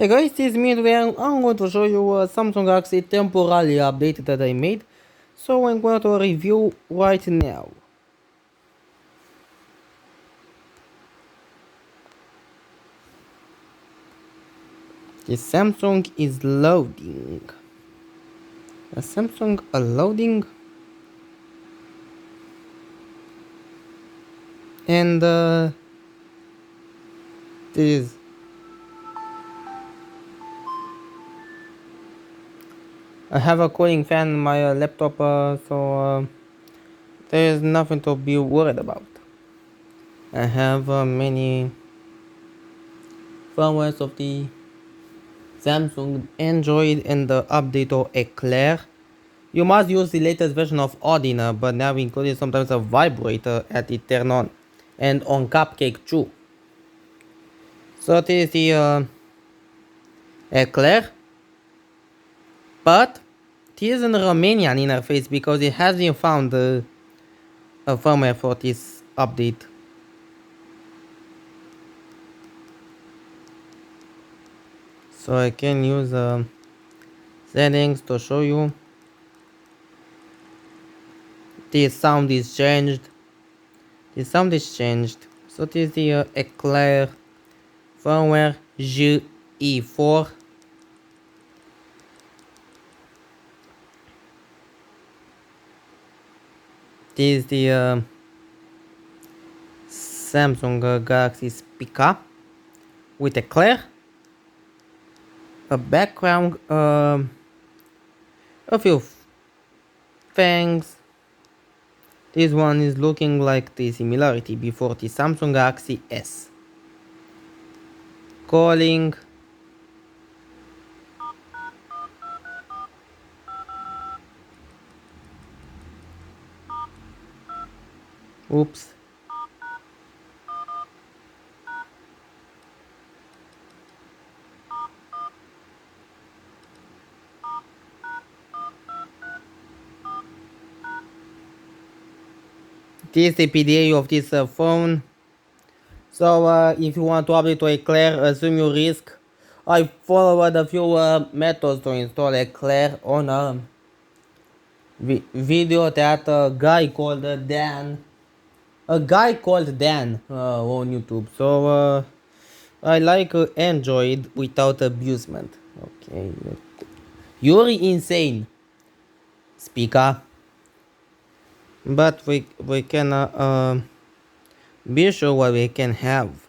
Hey guys, this is me where I'm going to show you a Samsung Galaxy temporarily update that I made. So I'm going to review right now. The Samsung is loading. The Samsung are loading. And this I have a cooling fan in my laptop, so there is nothing to be worried about. I have many firmwares of the Samsung Android and the update of Eclair. You must use the latest version of Audina, but now we included sometimes a vibrator at the turn on and on Cupcake too. So it is the Eclair, but it is in Romanian interface because it hasn't found a firmware for this update. So I can use settings to show you. The sound is changed. The sound is changed. So it is the Eclair firmware GE4. This is the Samsung Galaxy Spica with Eclair, a background, a few things. This one is looking like the similarity before the Samsung Galaxy S. Calling. Oops. This is the PDA of this phone. So if you want to update to Eclair, assume your risk. I followed a few methods to install Eclair on a video that a guy called Dan. A guy called Dan on YouTube. So I like Android without abusement. Okay. You're insane, Spica. But we can be sure what we can have.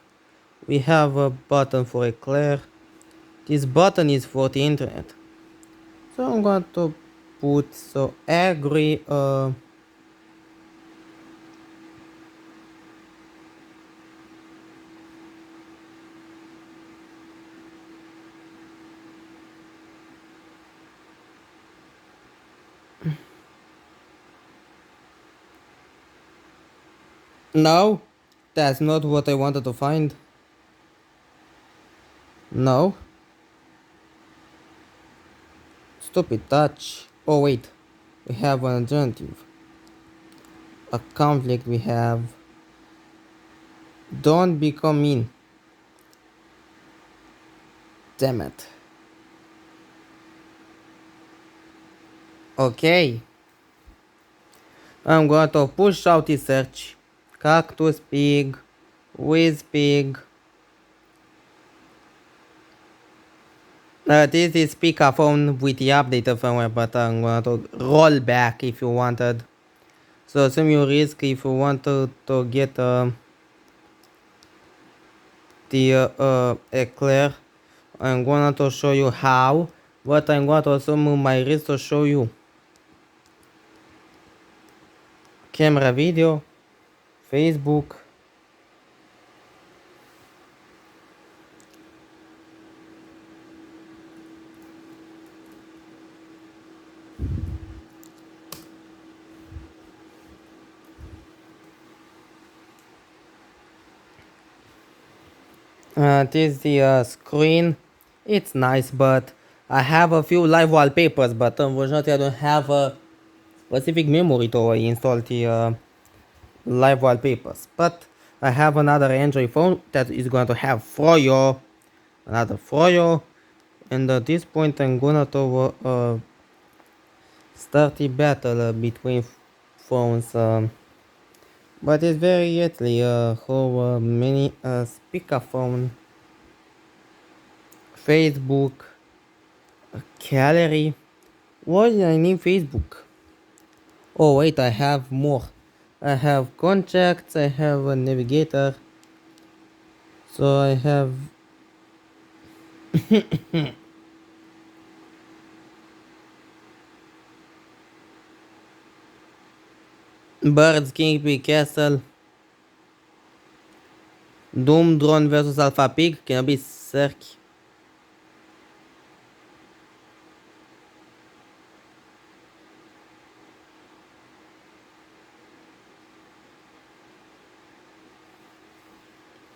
We have a button for Eclair. This button is for the internet. So I'm going to put so agree No, that's not what I wanted to find. No. Stupid touch. Oh wait, we have an alternative. A conflict we have. Don't become mean. Damn it. Okay. I'm going to push out the search. Cactus pig. Whiz pig. This is speakerphone with the updated firmware, but I'm going to roll back if you wanted. So assume your risk if you want to get the Eclair. I'm going to show you how, but I'm going to assume my risk to show you. Camera video, Facebook. This is the screen. It's nice, but I have a few live wallpapers, but unfortunately I don't have a specific memory to install the live wallpapers. But I have another Android phone that is going to have Froyo, another Froyo, And at this point I'm gonna to start a battle between phones. But it's very easy. How many speakerphone, Facebook, gallery. Why do I need Facebook? Oh wait, I have more. I have contacts. I have a navigator. So I have Birds, King, Castle, Doom, Drone versus Alpha Pig. Can be Cirque.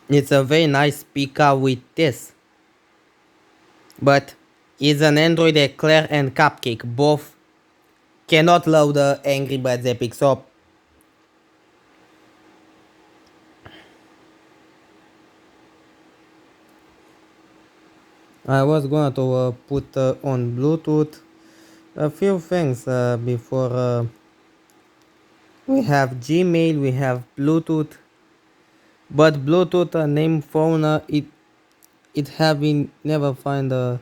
It's a very nice speaker with this. But it's an Android Eclair and Cupcake. Both cannot load the Angry Birds Epic. So I was going to put on Bluetooth a few things before we have Gmail, we have Bluetooth, but Bluetooth name phone it having never find the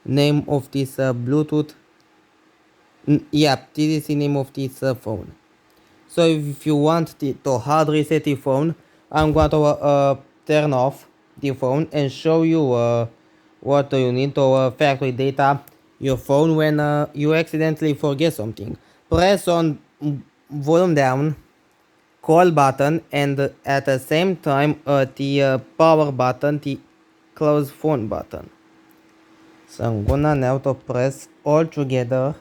name of this Bluetooth. Yeah, this is the name of this phone. So if you want to hard reset the phone, I'm going to turn off the phone and show you what you need to factory data your phone when you accidentally forget something. Press on volume down, call button, and at the same time the power button, the close phone button. So I'm gonna now to press all together,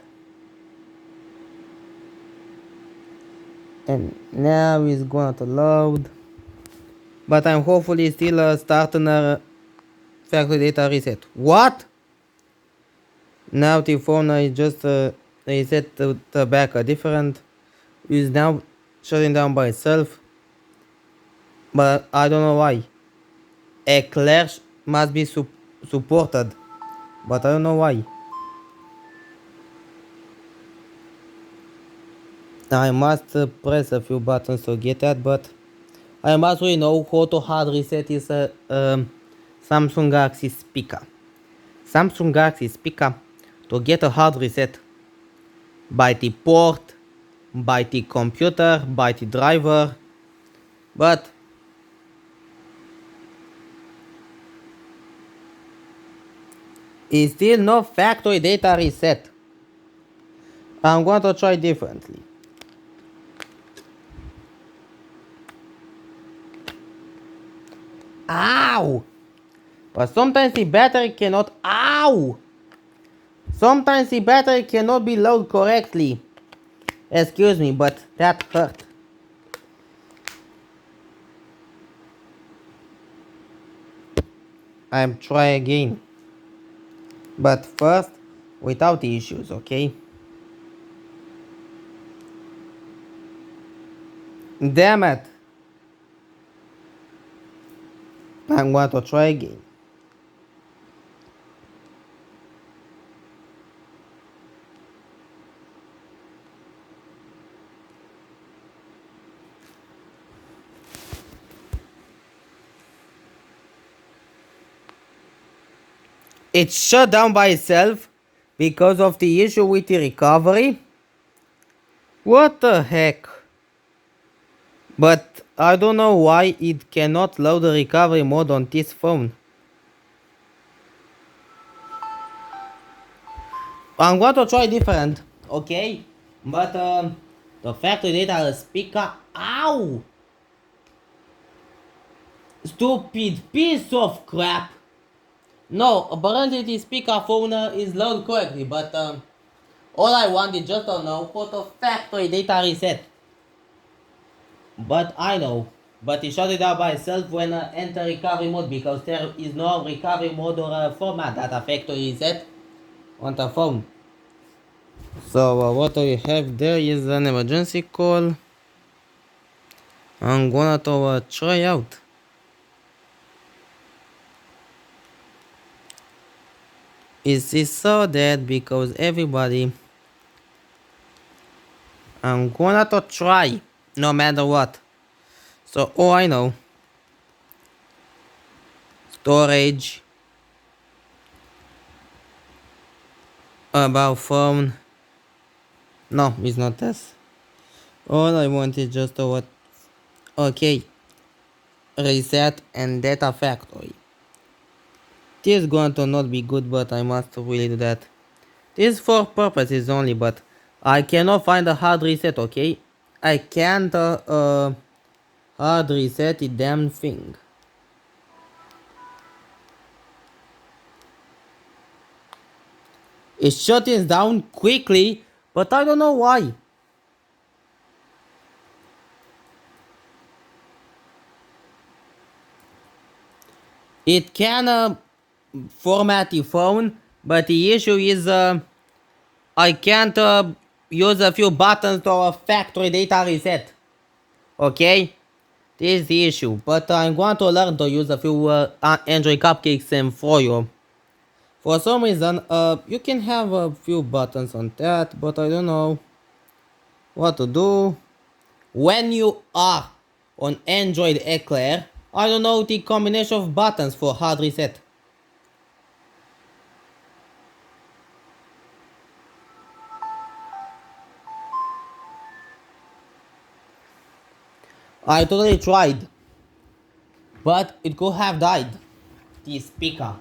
and now it's going to load. But I'm hopefully still starting a factory data reset. What? Now the phone I just reset the back different is now shutting down by itself. But I don't know why. Eclair must be supported. But I don't know why. I must press a few buttons to get that, but I must really know how to hard reset this Samsung Galaxy speaker. Samsung Galaxy speaker to get a hard reset by the port, by the computer, by the driver, but it's still no factory data reset. I'm going to try differently. Ow! But sometimes the battery cannot. Ow! Sometimes the battery cannot be loaded correctly. Excuse me, but that hurt. I'm try again. But first, without the issues, okay? Damn it! I'm going to try again. It shut down by itself because of the issue with the recovery. What the heck? But I don't know why it cannot load the recovery mode on this phone. I'm going to try different, okay? But the factory data speaker. Ow! Stupid piece of crap. No, apparently the speakerphone is loaded correctly, but all I want is just to know how to factory data reset. But I know. But it shut it down by itself when enter recovery mode because there is no recovery mode or format that a factory reset on the phone. So what we have there is an emergency call. I'm gonna to try out. Is so dead because everybody. I'm gonna to try no matter what. So, oh, I know. Storage. About phone. No, it's not this. All I want is just a what. Okay. Reset and data factory. This is going to not be good, but I must really do that. This is for purposes only, but I cannot find a hard reset, okay? I can't hard reset the damn thing. It shuts down quickly, but I don't know why. It can format the phone, but the issue is I can't use a few buttons to a factory data reset. Okay? This is the issue, but I'm going to learn to use a few Android cupcakes and for you. For some reason, you can have a few buttons on that, but I don't know what to do. When you are on Android Eclair, I don't know the combination of buttons for hard reset. I totally tried, but it could have died. The speaker.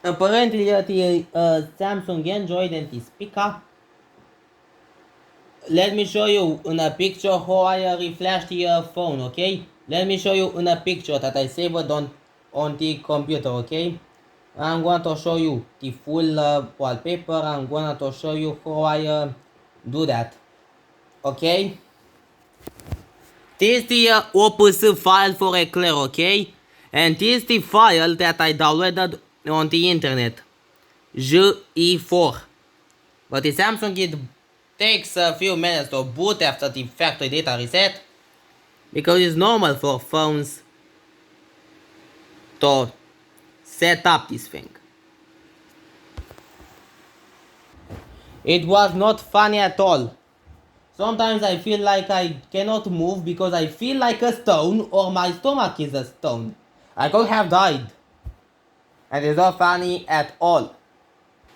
Apparently, the Samsung Android and the speaker. Let me show you in a picture how I reflash the phone, okay? Let me show you in a picture that I saved on the computer, okay? I'm going to show you the full wallpaper. I'm going to show you how I do that, okay? This is the Opus file for Eclair, okay? And this is the file that I downloaded on the internet. GE4. But the Samsung, it takes a few minutes to boot after the factory data reset, because it's normal for phones to set up this thing. It was not funny at all. Sometimes I feel like I cannot move because I feel like a stone, or my stomach is a stone. I could have died. And it's not funny at all.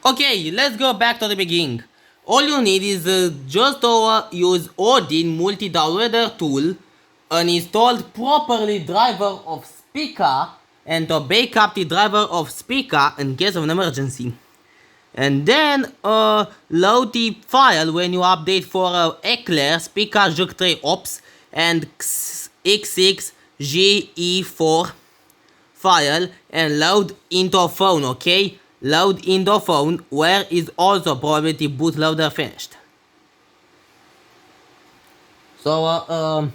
Okay, let's go back to the beginning. All you need is just to use Odin multi-downloader tool, an installed properly driver of Spica, and to backup the driver of Spica in case of an emergency. And then load the file when you update for Eclair, Spica J3 Ops, and X6GE4 file, and load into phone, okay? Load into phone, where is also probably the bootloader finished. So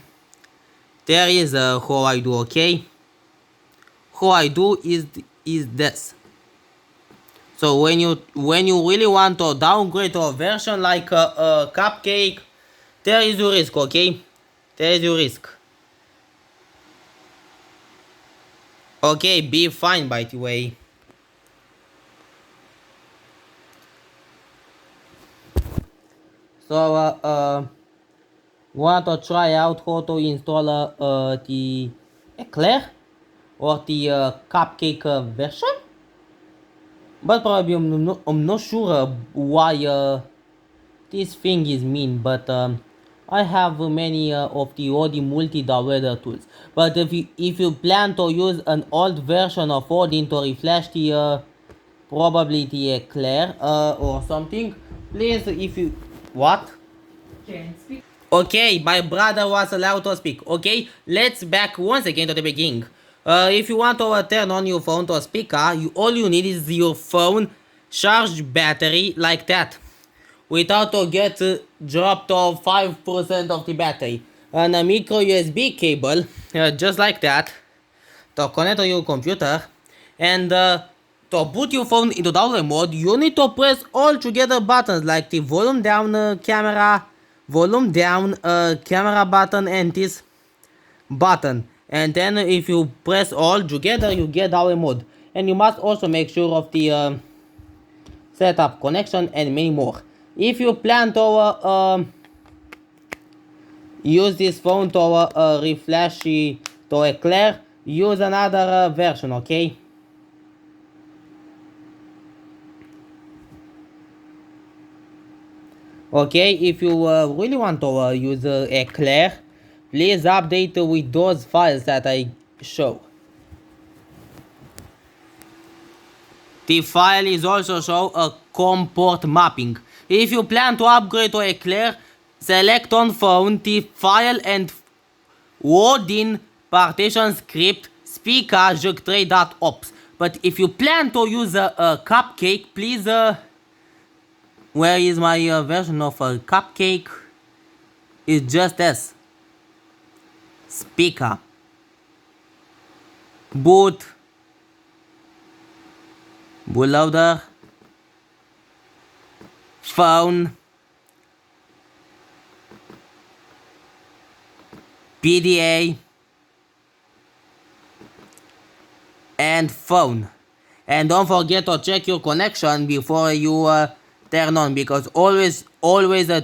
there is how I do, okay? How I do is this. So when you really want to downgrade to a version like a cupcake, there is your risk, okay? There is your risk. Okay, be fine, by the way. So want to try out how to install the Eclair or the cupcake version? But probably I'm not sure why this thing is mean, but I have many of the Odin multi-downloader tools. But if you plan to use an old version of Odin to refresh the probably the Eclair or something, please, if you what? Okay, my brother was allowed to speak. Okay, let's back once again to the beginning. If you want to turn on your phone to a speaker, all you need is your phone charged battery like that, without to get dropped to 5% of the battery. And a micro USB cable, just like that, to connect to your computer. And to put your phone into download mode, you need to press all together buttons like the volume down camera button, and this button. and then if you press all together you get our mode. And you must also make sure of the setup connection and many more. If you plan to use this phone to refresh to Eclair, use another version, okay? Okay, if you really want to use Eclair, please update with those files that I show. The file is also show a COM port mapping. If you plan to upgrade to Eclair, select on phone the file and load in partition script Spica I5700. But if you plan to use a cupcake, please where is my version of a cupcake? It's just as Spica boot bootloader phone PDA and phone. And don't forget to check your connection before you turn on, because always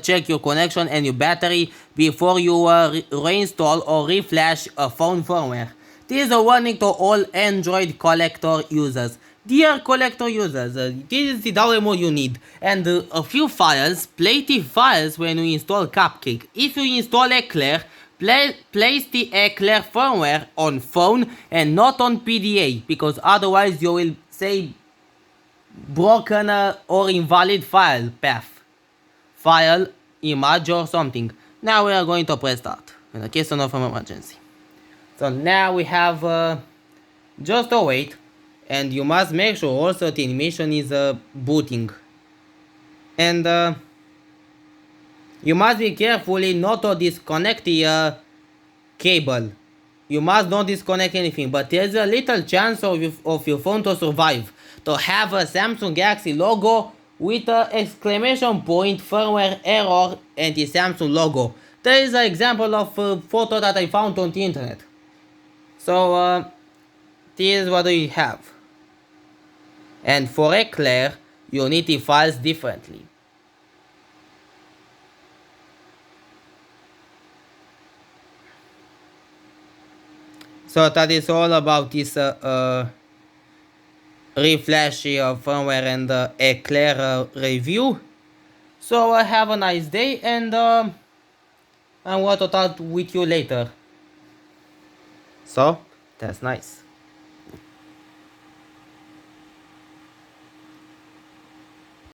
check your connection and your battery before you reinstall or reflash a phone firmware. This is a warning to all Android collector users. Dear collector users, this is the demo you need, and a few files, plenty files when you install Cupcake. If you install Eclair, place the Eclair firmware on phone and not on PDA, because otherwise you will say broken or invalid file path, file, image or something. Now we are going to press start in a case of an emergency. So now we have just to wait, and you must make sure also the animation is booting. And you must be carefully not to disconnect the cable. You must not disconnect anything, but there's a little chance of your phone to survive. To have a Samsung Galaxy logo with an exclamation point, firmware error, and the Samsung logo. There is an example of a photo that I found on the internet. So this is what we have. And for Eclair, you need the files differently. So that is all about this refresh firmware and Eclair review. So have a nice day, and I'm going to talk with you later. So that's nice.